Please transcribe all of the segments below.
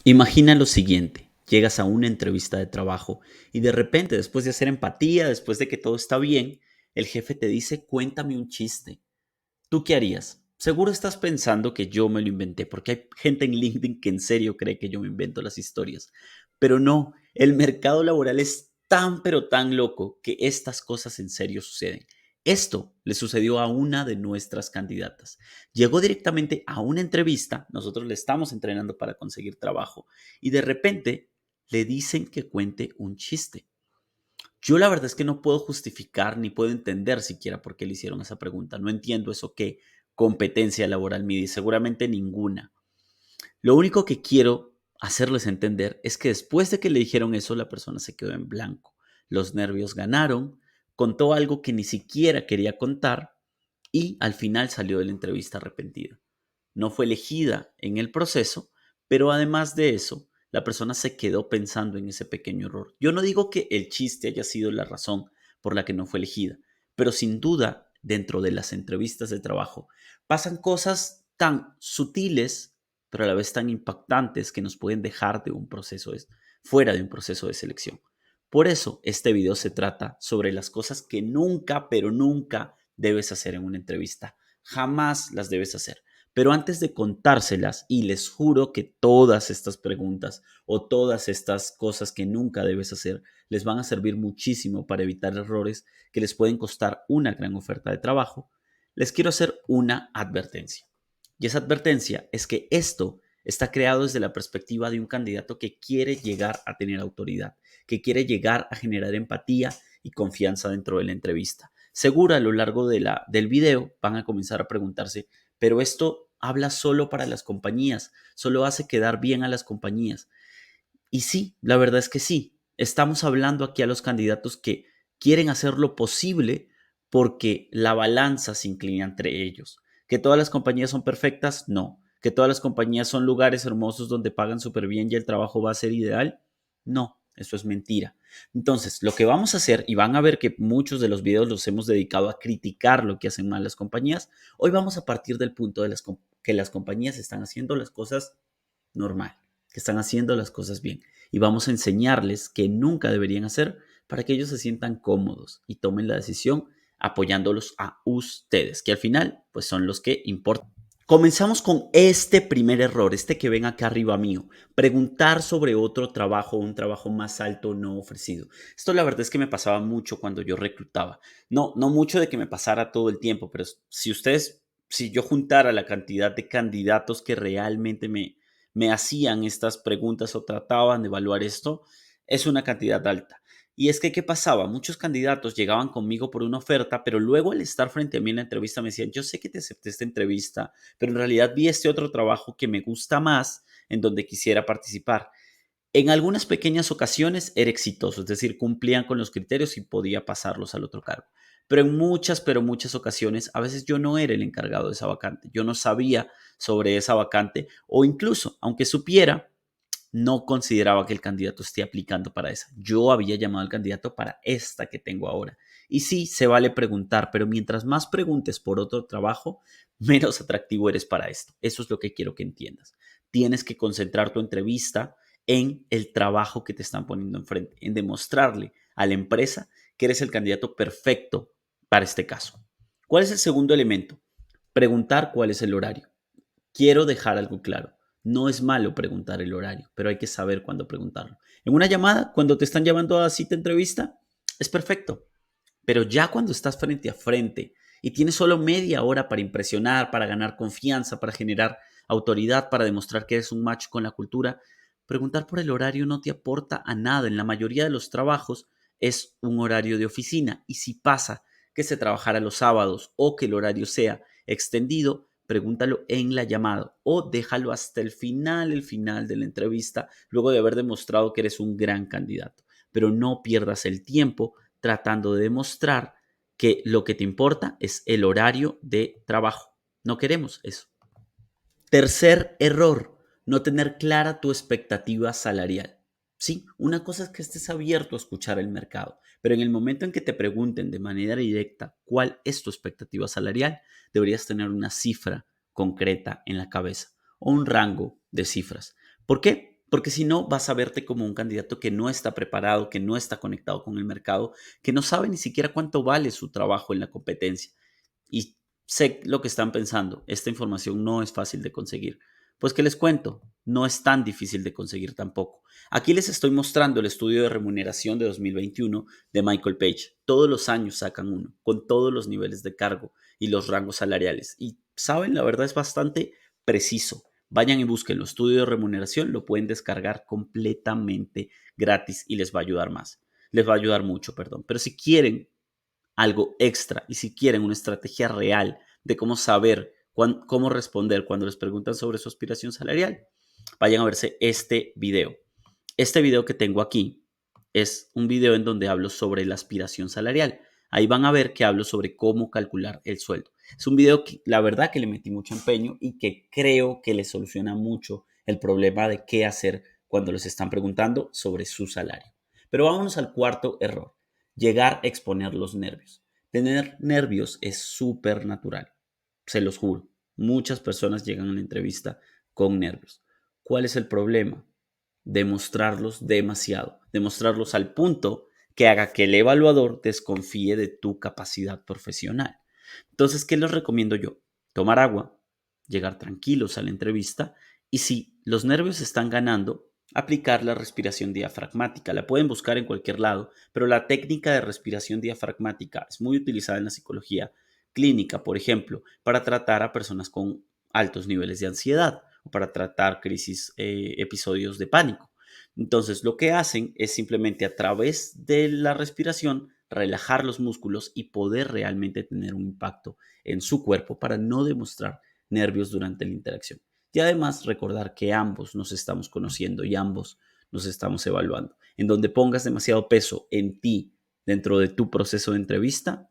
Imagina lo siguiente, llegas a una entrevista de trabajo y de repente, después de hacer empatía, después de que todo está bien, el jefe te dice, cuéntame un chiste. ¿Tú qué harías? Seguro estás pensando que yo me lo inventé, porque hay gente en LinkedIn que en serio cree que yo me invento las historias. Pero no, el mercado laboral es tan pero tan loco que estas cosas en serio suceden. Esto le sucedió a una de nuestras candidatas. Llegó directamente a una entrevista, nosotros le estamos entrenando para conseguir trabajo, y de repente le dicen que cuente un chiste. Yo la verdad es que no puedo justificar ni puedo entender siquiera por qué le hicieron esa pregunta. No entiendo eso qué competencia laboral mide, seguramente ninguna. Lo único que quiero hacerles entender es que después de que le dijeron eso, la persona se quedó en blanco. Los nervios ganaron, contó algo que ni siquiera quería contar y al final salió de la entrevista arrepentida. No fue elegida en el proceso, pero además de eso, la persona se quedó pensando en ese pequeño error. Yo no digo que el chiste haya sido la razón por la que no fue elegida, pero sin duda, dentro de las entrevistas de trabajo, pasan cosas tan sutiles, pero a la vez tan impactantes que nos pueden dejar de un proceso fuera de un proceso de selección. Por eso, este video se trata sobre las cosas que nunca, pero nunca debes hacer en una entrevista. Jamás las debes hacer. Pero antes de contárselas, y les juro que todas estas preguntas o todas estas cosas que nunca debes hacer les van a servir muchísimo para evitar errores que les pueden costar una gran oferta de trabajo, les quiero hacer una advertencia. Y esa advertencia es que esto está creado desde la perspectiva de un candidato que quiere llegar a tener autoridad, que quiere llegar a generar empatía y confianza dentro de la entrevista. Seguro a lo largo del video van a comenzar a preguntarse, pero esto habla solo para las compañías, solo hace quedar bien a las compañías. Y sí, la verdad es que sí, estamos hablando aquí a los candidatos que quieren hacer lo posible porque la balanza se inclina entre ellos. ¿Que todas las compañías son perfectas? No. ¿Que todas las compañías son lugares hermosos donde pagan súper bien y el trabajo va a ser ideal? No, eso es mentira. Entonces, lo que vamos a hacer, y van a ver que muchos de los videos los hemos dedicado a criticar lo que hacen mal las compañías, hoy vamos a partir del punto de que las compañías están haciendo las cosas normal, que están haciendo las cosas bien. Y vamos a enseñarles que nunca deberían hacer para que ellos se sientan cómodos y tomen la decisión apoyándolos a ustedes, que al final pues son los que importan. Comenzamos con este primer error, este que ven acá arriba mío, preguntar sobre otro trabajo, un trabajo más alto no ofrecido. Esto la verdad es que me pasaba mucho cuando yo reclutaba. No mucho de que me pasara todo el tiempo, pero si yo juntara la cantidad de candidatos que realmente me hacían estas preguntas o trataban de evaluar esto, es una cantidad alta. Y es que, ¿qué pasaba? Muchos candidatos llegaban conmigo por una oferta, pero luego al estar frente a mí en la entrevista me decían, yo sé que te acepté esta entrevista, pero en realidad vi este otro trabajo que me gusta más, en donde quisiera participar. En algunas pequeñas ocasiones era exitoso, es decir, cumplían con los criterios y podía pasarlos al otro cargo. Pero muchas ocasiones, a veces yo no era el encargado de esa vacante, yo no sabía sobre esa vacante o incluso, aunque supiera, no consideraba que el candidato esté aplicando para esa. Yo había llamado al candidato para esta que tengo ahora. Y sí, se vale preguntar, pero mientras más preguntes por otro trabajo, menos atractivo eres para esto. Eso es lo que quiero que entiendas. Tienes que concentrar tu entrevista en el trabajo que te están poniendo enfrente, en demostrarle a la empresa que eres el candidato perfecto para este caso. ¿Cuál es el segundo elemento? Preguntar cuál es el horario. Quiero dejar algo claro. No es malo preguntar el horario, pero hay que saber cuándo preguntarlo. En una llamada, cuando te están llamando a cita entrevista, es perfecto. Pero ya cuando estás frente a frente y tienes solo media hora para impresionar, para ganar confianza, para generar autoridad, para demostrar que eres un match con la cultura, preguntar por el horario no te aporta a nada. En la mayoría de los trabajos es un horario de oficina y si pasa que se trabajara los sábados o que el horario sea extendido, pregúntalo en la llamada o déjalo hasta el final de la entrevista, luego de haber demostrado que eres un gran candidato. Pero no pierdas el tiempo tratando de demostrar que lo que te importa es el horario de trabajo. No queremos eso. Tercer error, no tener clara tu expectativa salarial. Sí, una cosa es que estés abierto a escuchar el mercado, pero en el momento en que te pregunten de manera directa cuál es tu expectativa salarial, deberías tener una cifra concreta en la cabeza o un rango de cifras. ¿Por qué? porque si no vas a verte como un candidato que no está preparado, que no está conectado con el mercado, que no sabe ni siquiera cuánto vale su trabajo en la competencia. Y sé lo que están pensando, esta información no es fácil de conseguir. Pues que les cuento, no es tan difícil de conseguir tampoco. Aquí les estoy mostrando el estudio de remuneración de 2021 de Michael Page. Todos los años sacan uno, con todos los niveles de cargo y los rangos salariales. Y saben, la verdad es bastante preciso. Vayan y busquen el estudio de remuneración, lo pueden descargar completamente gratis y les va a ayudar más. Les va a ayudar mucho, perdón. Pero si quieren algo extra y si quieren una estrategia real de cómo saber cómo responder cuando les preguntan sobre su aspiración salarial, vayan a verse este video. Este video que tengo aquí es un video en donde hablo sobre la aspiración salarial. Ahí van a ver que hablo sobre cómo calcular el sueldo. Es un video que la verdad que le metí mucho empeño y que creo que le soluciona mucho el problema de qué hacer cuando les están preguntando sobre su salario. Pero vámonos al cuarto error, llegar a exponer los nervios. Tener nervios es súper natural, se los juro. Muchas personas llegan a la entrevista con nervios. ¿Cuál es el problema? Demostrarlos demasiado, demostrarlos al punto que haga que el evaluador desconfíe de tu capacidad profesional. Entonces, ¿qué les recomiendo yo? Tomar agua, llegar tranquilos a la entrevista y si los nervios están ganando, aplicar la respiración diafragmática. La pueden buscar en cualquier lado, pero la técnica de respiración diafragmática es muy utilizada en la psicología clínica, por ejemplo, para tratar a personas con altos niveles de ansiedad o para tratar episodios de pánico. Entonces, lo que hacen es simplemente a través de la respiración relajar los músculos y poder realmente tener un impacto en su cuerpo para no demostrar nervios durante la interacción. Y además recordar que ambos nos estamos conociendo y ambos nos estamos evaluando. En donde pongas demasiado peso en ti dentro de tu proceso de entrevista,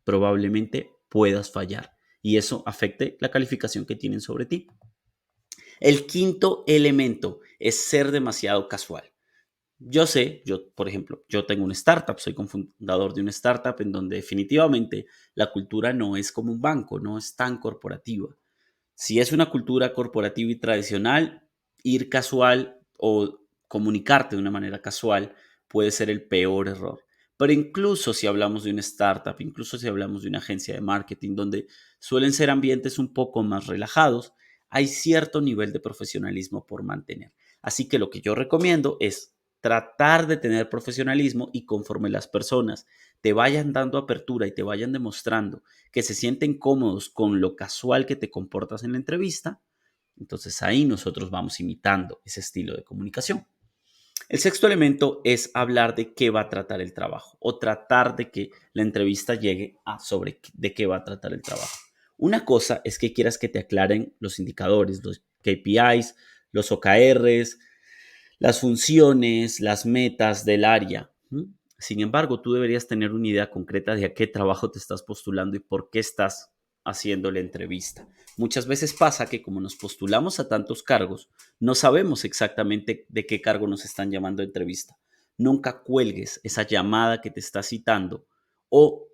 probablemente puedas fallar y eso afecte la calificación que tienen sobre ti. El quinto elemento es ser demasiado casual. Yo sé, por ejemplo, yo tengo una startup, soy cofundador de una startup en donde definitivamente la cultura no es como un banco, no es tan corporativa. Si es una cultura corporativa y tradicional, ir casual o comunicarte de una manera casual puede ser el peor error. Pero incluso si hablamos de una startup, incluso si hablamos de una agencia de marketing donde suelen ser ambientes un poco más relajados, hay cierto nivel de profesionalismo por mantener. Así que lo que yo recomiendo es tratar de tener profesionalismo y conforme las personas te vayan dando apertura y te vayan demostrando que se sienten cómodos con lo casual que te comportas en la entrevista, entonces ahí nosotros vamos imitando ese estilo de comunicación. El sexto elemento es hablar de qué va a tratar el trabajo o tratar de que la entrevista llegue a sobre de qué va a tratar el trabajo. Una cosa es que quieras que te aclaren los indicadores, los KPIs, los OKRs, las funciones, las metas del área. Sin embargo, tú deberías tener una idea concreta de a qué trabajo te estás postulando y por qué estás haciendo la entrevista. Muchas veces pasa que como nos postulamos a tantos cargos, no sabemos exactamente de qué cargo nos están llamando a entrevista. Nunca cuelgues esa llamada que te está citando o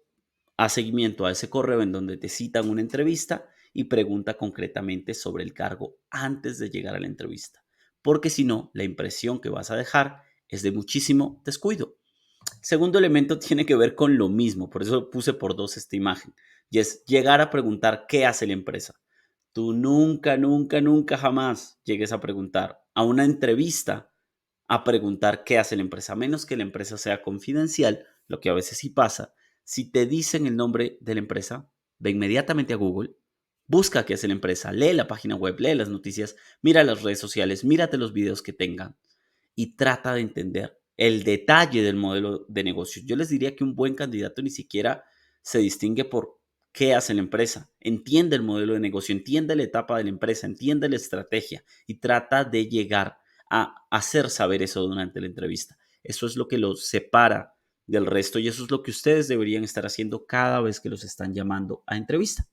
haz seguimiento a ese correo en donde te citan una entrevista y pregunta concretamente sobre el cargo antes de llegar a la entrevista, porque si no, la impresión que vas a dejar es de muchísimo descuido. Segundo elemento tiene que ver con lo mismo, por eso puse por dos esta imagen, y es llegar a preguntar qué hace la empresa. Tú nunca, nunca, nunca jamás llegues a preguntar a una entrevista a preguntar qué hace la empresa, a menos que la empresa sea confidencial, lo que a veces sí pasa. Si te dicen el nombre de la empresa, ve inmediatamente a Google, busca qué hace la empresa, lee la página web, lee las noticias, mira las redes sociales, mírate los videos que tengan y trata de entender el detalle del modelo de negocio. Yo les diría que un buen candidato ni siquiera se distingue por qué hace la empresa. Entiende el modelo de negocio, entiende la etapa de la empresa, entiende la estrategia y trata de llegar a hacer saber eso durante la entrevista. Eso es lo que los separa del resto y eso es lo que ustedes deberían estar haciendo cada vez que los están llamando a entrevista.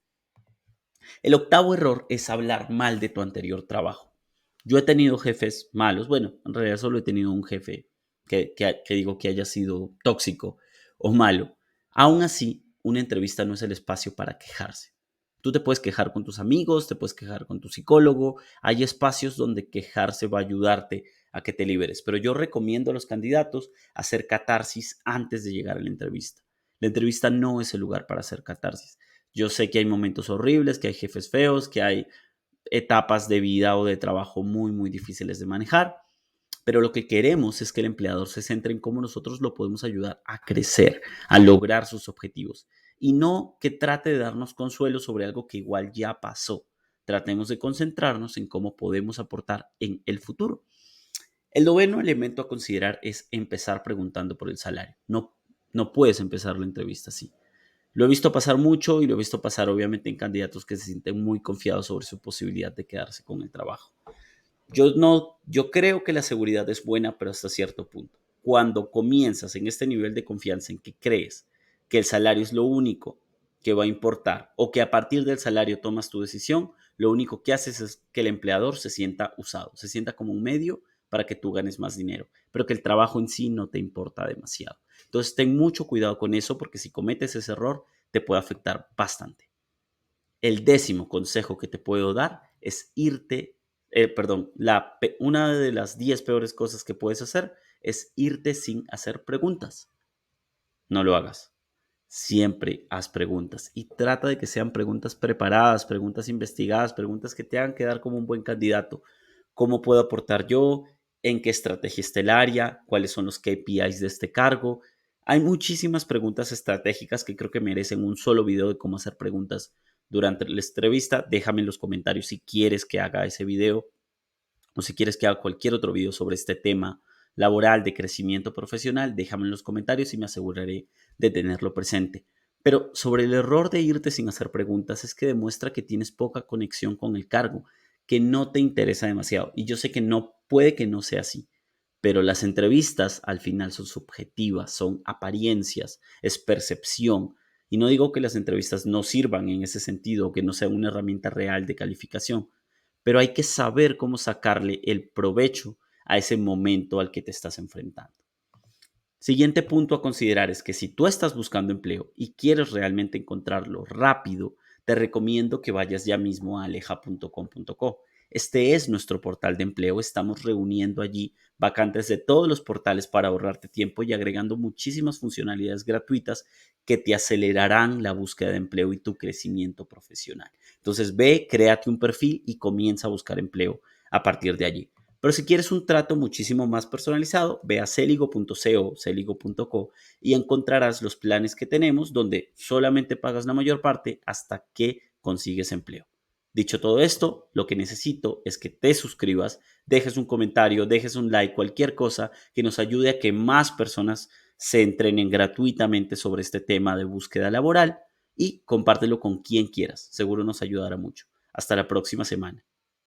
El octavo error es hablar mal de tu anterior trabajo. Yo he tenido jefes malos, bueno, en realidad solo he tenido un jefe que digo que haya sido tóxico o malo. Aún así, una entrevista no es el espacio para quejarse. Tú te puedes quejar con tus amigos, te puedes quejar con tu psicólogo. Hay espacios donde quejarse va a ayudarte a que te liberes. Pero yo recomiendo a los candidatos hacer catarsis antes de llegar a la entrevista. La entrevista no es el lugar para hacer catarsis. Yo sé que hay momentos horribles, que hay jefes feos, que hay etapas de vida o de trabajo muy, muy difíciles de manejar, pero lo que queremos es que el empleador se centre en cómo nosotros lo podemos ayudar a crecer, a lograr sus objetivos y no que trate de darnos consuelo sobre algo que igual ya pasó. Tratemos de concentrarnos en cómo podemos aportar en el futuro. El noveno elemento a considerar es empezar preguntando por el salario. No puedes empezar la entrevista así. Lo he visto pasar mucho y lo he visto pasar obviamente en candidatos que se sienten muy confiados sobre su posibilidad de quedarse con el trabajo. Yo creo que la seguridad es buena, pero hasta cierto punto. Cuando comienzas en este nivel de confianza en que crees que el salario es lo único que va a importar o que a partir del salario tomas tu decisión, lo único que haces es que el empleador se sienta usado, se sienta como un medio para que tú ganes más dinero, pero que el trabajo en sí no te importa demasiado. Entonces, ten mucho cuidado con eso porque si cometes ese error, te puede afectar bastante. El décimo consejo que te puedo dar es perdón, una de las 10 peores cosas que puedes hacer es irte sin hacer preguntas. No lo hagas. Siempre haz preguntas y trata de que sean preguntas preparadas, preguntas investigadas, preguntas que te hagan quedar como un buen candidato. ¿Cómo puedo aportar yo? ¿En qué estrategia está el área? ¿Cuáles son los KPIs de este cargo? Hay muchísimas preguntas estratégicas que creo que merecen un solo video de cómo hacer preguntas durante la entrevista. Déjame en los comentarios si quieres que haga ese video o si quieres que haga cualquier otro video sobre este tema laboral de crecimiento profesional, déjame en los comentarios y me aseguraré de tenerlo presente. Pero sobre el error de irte sin hacer preguntas es que demuestra que tienes poca conexión con el cargo, que no te interesa demasiado. Y yo sé que no puede que no sea así, pero las entrevistas al final son subjetivas, son apariencias, es percepción. Y no digo que las entrevistas no sirvan en ese sentido, que no sean una herramienta real de calificación, pero hay que saber cómo sacarle el provecho a ese momento al que te estás enfrentando. Siguiente punto a considerar es que si tú estás buscando empleo y quieres realmente encontrarlo rápido, te recomiendo que vayas ya mismo a aleja.com.co. Este es nuestro portal de empleo. Estamos reuniendo allí vacantes de todos los portales para ahorrarte tiempo y agregando muchísimas funcionalidades gratuitas que te acelerarán la búsqueda de empleo y tu crecimiento profesional. Entonces ve, créate un perfil y comienza a buscar empleo a partir de allí. Pero si quieres un trato muchísimo más personalizado, ve a celigo.co y encontrarás los planes que tenemos donde solamente pagas la mayor parte hasta que consigues empleo. Dicho todo esto, lo que necesito es que te suscribas, dejes un comentario, dejes un like, cualquier cosa que nos ayude a que más personas se entrenen gratuitamente sobre este tema de búsqueda laboral y compártelo con quien quieras. Seguro nos ayudará mucho. Hasta la próxima semana.